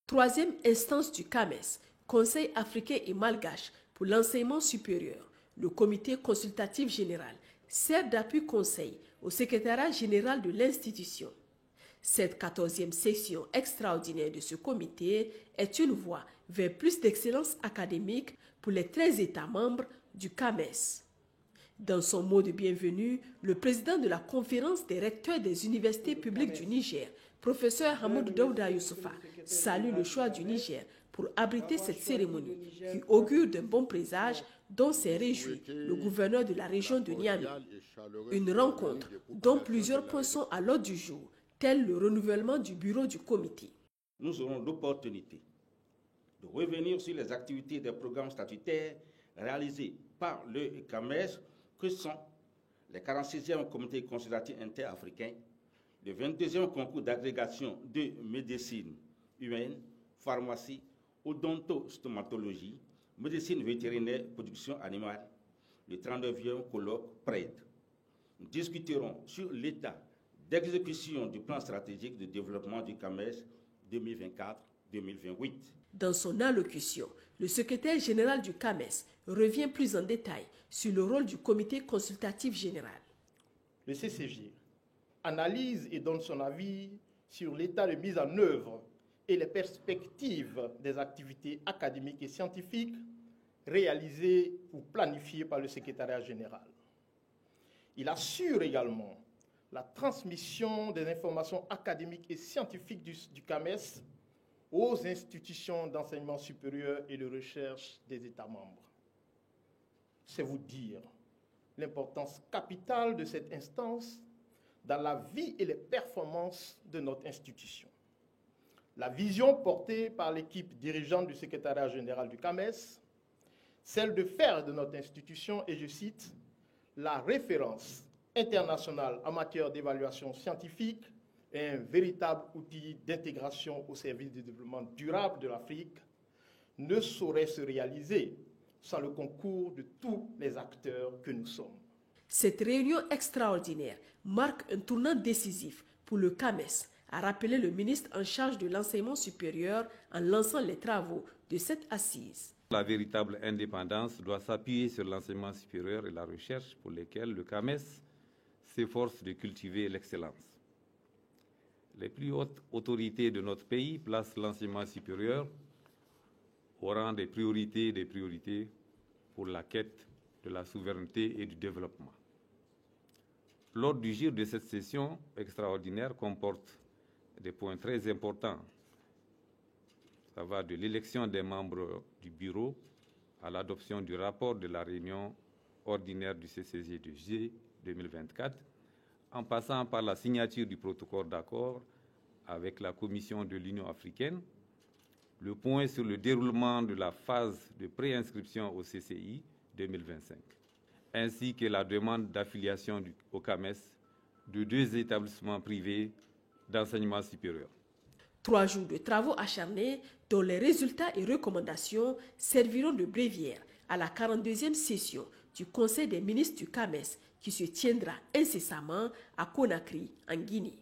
Troisième instance du CAMES, Conseil africain et malgache pour l'enseignement supérieur. Le comité consultatif général sert d'appui conseil au secrétariat général de l'institution. Cette 14e session extraordinaire de ce comité est une voie vers plus d'excellence académique pour les 13 États membres du CAMES. Dans son mot de bienvenue, le président de la conférence des recteurs des universités publiques du Niger, professeur Hamoud Daouda Youssoufa, salue le choix du Niger pour abriter cette cérémonie qui augure d'un bon présage dont s'est réjoui le gouverneur de la région de Niamey. Une rencontre dont plusieurs points sont à l'ordre du jour, tel le renouvellement du bureau du comité. Nous aurons l'opportunité de revenir sur les activités des programmes statutaires réalisés par le CAMES, que sont les 46e comités consultatifs interafricains, le 22e concours d'agrégation de médecine humaine, pharmacie, odontostomatologie, médecine vétérinaire, production animale, le 39e colloque PRED. Nous discuterons sur l'état d'exécution du plan stratégique de développement du CAMES 2024-2028. Dans son allocution, le secrétaire général du CAMES revient plus en détail sur le rôle du comité consultatif général. Le CCG analyse et donne son avis sur l'état de mise en œuvre et les perspectives des activités académiques et scientifiques réalisées ou planifiées par le secrétariat général. Il assure également la transmission des informations académiques et scientifiques du CAMES aux institutions d'enseignement supérieur et de recherche des États membres. C'est vous dire l'importance capitale de cette instance dans la vie et les performances de notre institution. La vision portée par l'équipe dirigeante du secrétariat général du CAMES, celle de faire de notre institution, et je cite, la référence internationale en matière d'évaluation scientifique et un véritable outil d'intégration au service du développement durable de l'Afrique, ne saurait se réaliser sans le concours de tous les acteurs que nous sommes. Cette réunion extraordinaire marque un tournant décisif pour le CAMES, a rappelé le ministre en charge de l'enseignement supérieur en lançant les travaux de cette assise. La véritable indépendance doit s'appuyer sur l'enseignement supérieur et la recherche pour lesquels le CAMES s'efforce de cultiver l'excellence. Les plus hautes autorités de notre pays placent l'enseignement supérieur au rang des priorités pour la quête de la souveraineté et du développement. L'ordre du jour de cette session extraordinaire comporte des points très importants. Ça va de l'élection des membres du bureau à l'adoption du rapport de la réunion ordinaire du CCG de juillet 2024, en passant par la signature du protocole d'accord avec la Commission de l'Union africaine, le point sur le déroulement de la phase de préinscription au CCI 2025, ainsi que la demande d'affiliation au CAMES de 2 établissements privés d'enseignement supérieur. 3 jours de travaux acharnés dont les résultats et recommandations serviront de bréviaire à la 42e session du Conseil des ministres du CAMES qui se tiendra incessamment à Conakry, en Guinée.